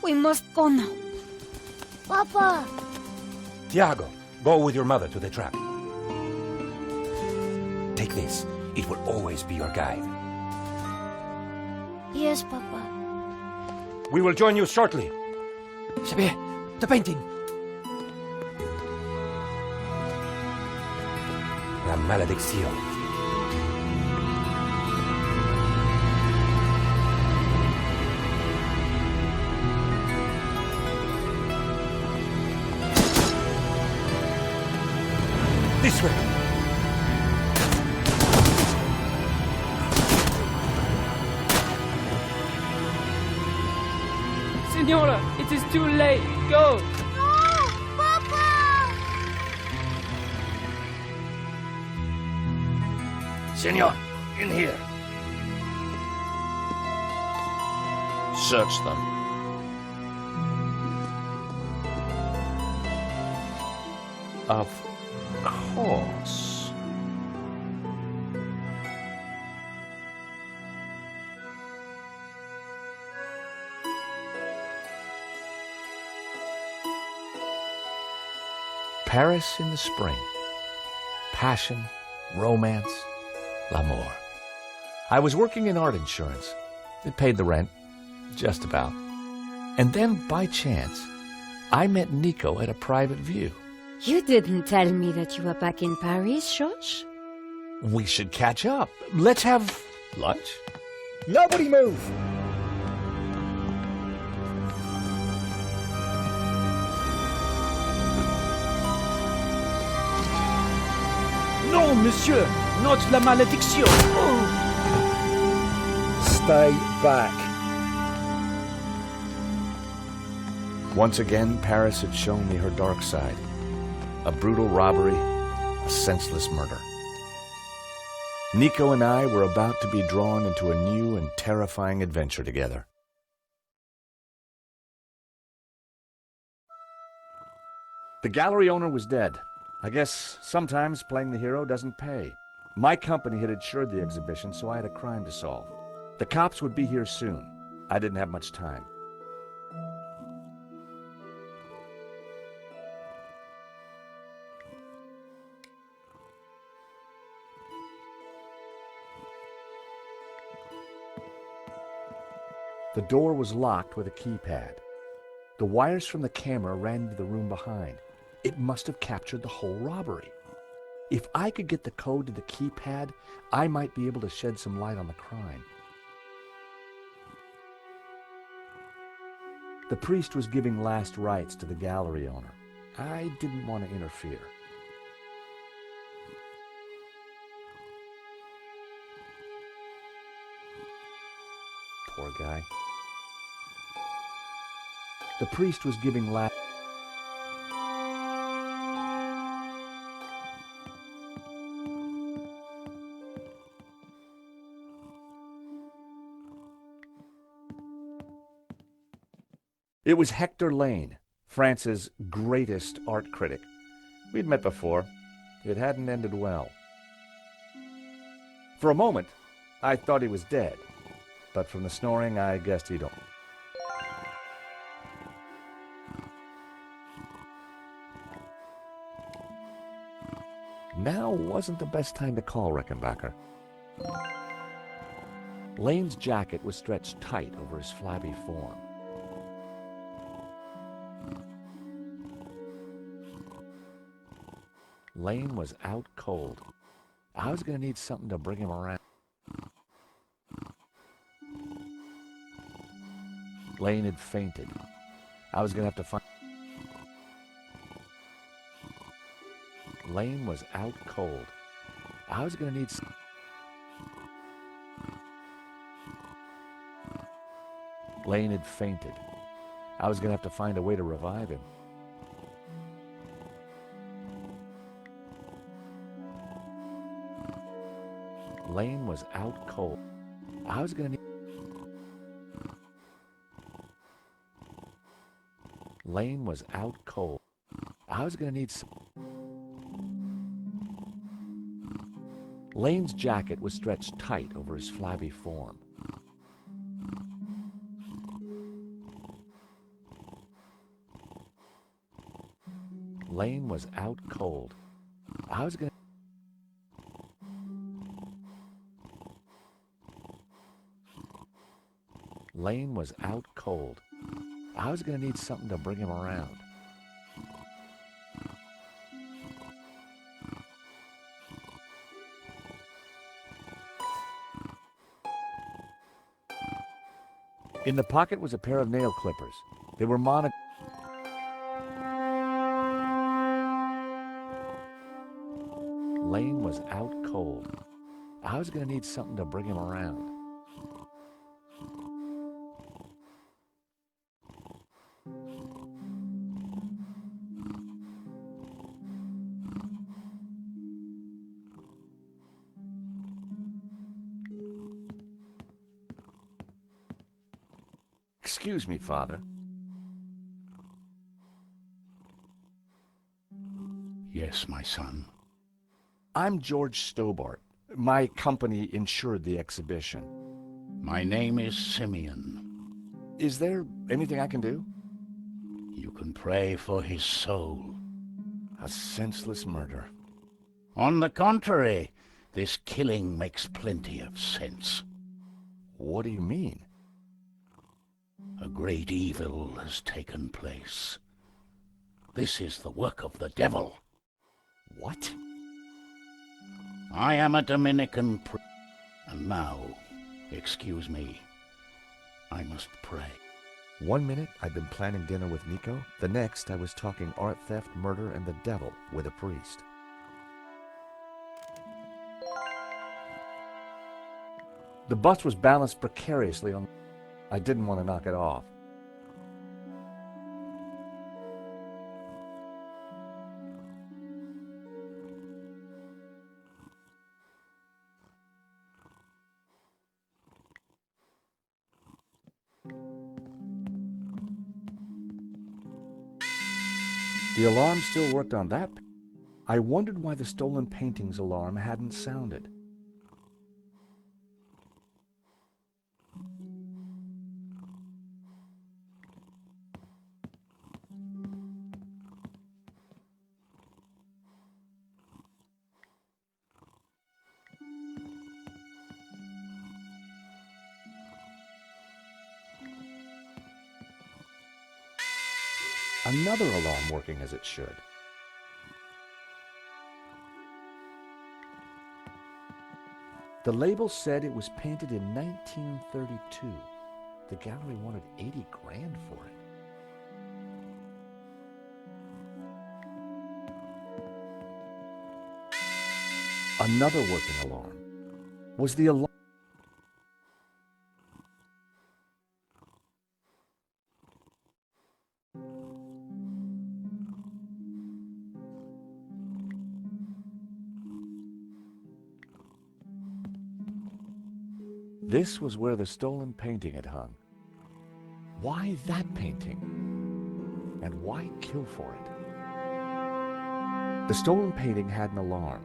We must go now. Papa! Tiago, go with your mother to the trap. Take this. It will always be your guide. Yes, Papa. We will join you shortly. Xavier, the painting. La maledicción. This way. Signora, it is too late. Go! No! Papa! Senor, in here. Search them. Of course. Paris in the spring. Passion, romance, l'amour. I was working in art insurance. It paid the rent, just about. And then, by chance, I met Nico at a private view. You didn't tell me that you were back in Paris, George? We should catch up. Let's have lunch. Nobody move! Non, monsieur! Not la malédiction! Oh. Stay back. Once again, Paris had shown me her dark side. A brutal robbery, a senseless murder. Nico and I were about to be drawn into a new and terrifying adventure together. The gallery owner was dead. I guess sometimes playing the hero doesn't pay. My company had insured the exhibition, so I had a crime to solve. The cops would be here soon. I didn't have much time. The door was locked with a keypad. The wires from the camera ran into the room behind. It must have captured the whole robbery. If I could get the code to the keypad, I might be able to shed some light on the crime. The priest was giving last rites to the gallery owner. I didn't want to interfere. Poor guy. The priest was giving last... It was Hector Lane, France's greatest art critic. We'd met before. It hadn't ended well. For a moment, I thought he was dead, but from the snoring, I guessed he'd... Now wasn't the best time to call Reckenbacker. Lane's jacket was stretched tight over his flabby form. Lane was out cold. I was going to need something to bring him around. Lane had fainted. I was going to have to find... Lane was out cold. I was going to need... Lane had fainted. I was going to have to find a way to revive him. Lane was out cold. I was going to need... Lane was out cold. I was going to need some... Lane's jacket was stretched tight over his flabby form. Lane was out cold. I was gonna... Lane was out cold. I was gonna need something to bring him around. In the pocket was a pair of nail clippers. They were Lane was out cold. I was gonna need something to bring him around. Excuse me, Father. Yes, my son. I'm George Stobbart. My company insured the exhibition. My name is Simeon. Is there anything I can do? You can pray for his soul. A senseless murder. On the contrary, this killing makes plenty of sense. What do you mean? A great evil has taken place. This is the work of the devil. What? I am a Dominican priest. And now, excuse me, I must pray. 1 minute I'd been planning dinner with Nico. The next I was talking art theft, murder, and the devil with a priest. The bus was balanced precariously on... I didn't want to knock it off. The alarm still worked on that. I wondered why the stolen paintings alarm hadn't sounded. Another alarm working as it should. The label said it was painted in 1932. The gallery wanted 80 grand for it. Another working alarm. Was the alarm... This was where the stolen painting had hung. Why that painting? And why kill for it? The stolen painting had an alarm,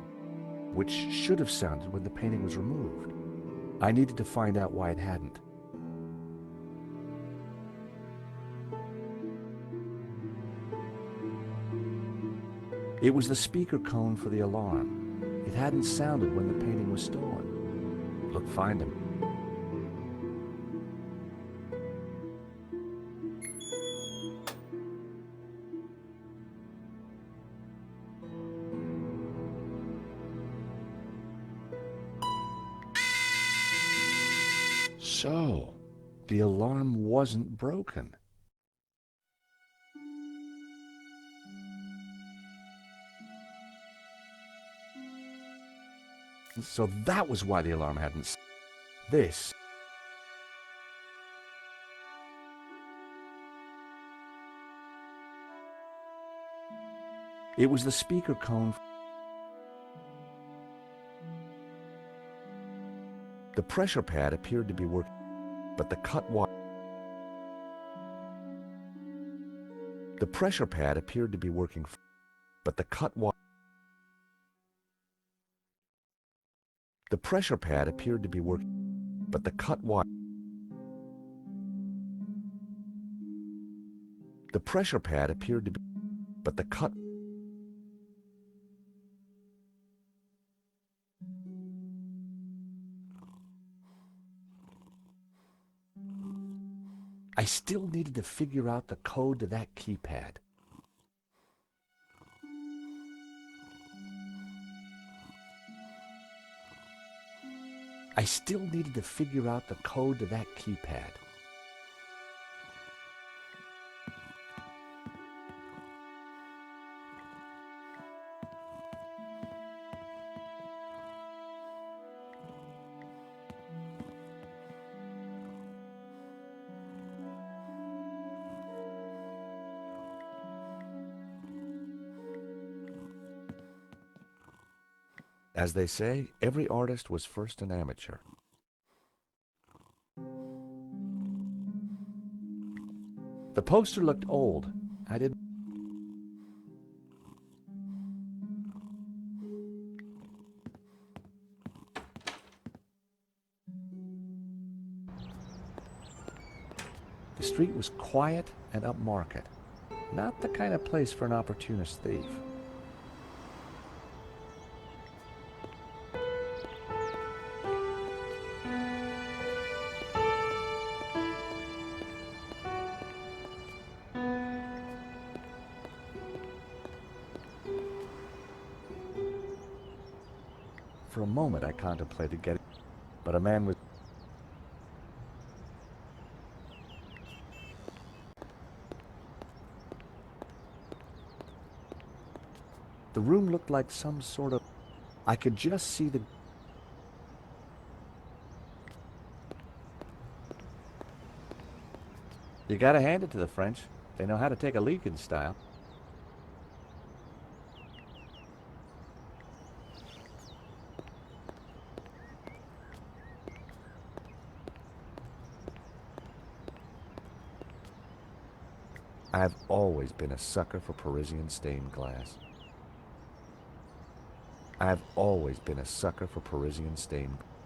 which should have sounded when the painting was removed. I needed to find out why it hadn't. It was the speaker cone for the alarm. It hadn't sounded when the painting was stolen. Look, find him. So, the alarm wasn't broken. So that was why the alarm hadn't... This... It was the speaker cone. The pressure pad appeared to be working, but the cut wire... The pressure pad appeared to be working, but the cut wire... The pressure pad appeared to be working, but the cut wire... The pressure pad appeared to be... But the cut... still needed to figure out the code to that keypad. I still needed to figure out the code to that keypad. As they say, every artist was first an amateur. The poster looked old. I didn't. The street was quiet and upmarket. Not the kind of place for an opportunist thief. For a moment I contemplated getting, but a man was... The room looked like some sort of... I could just see the... You gotta hand it to the French. They know how to take a leak in style. I've always been a sucker for Parisian stained glass. I've always been a sucker for Parisian stained glass.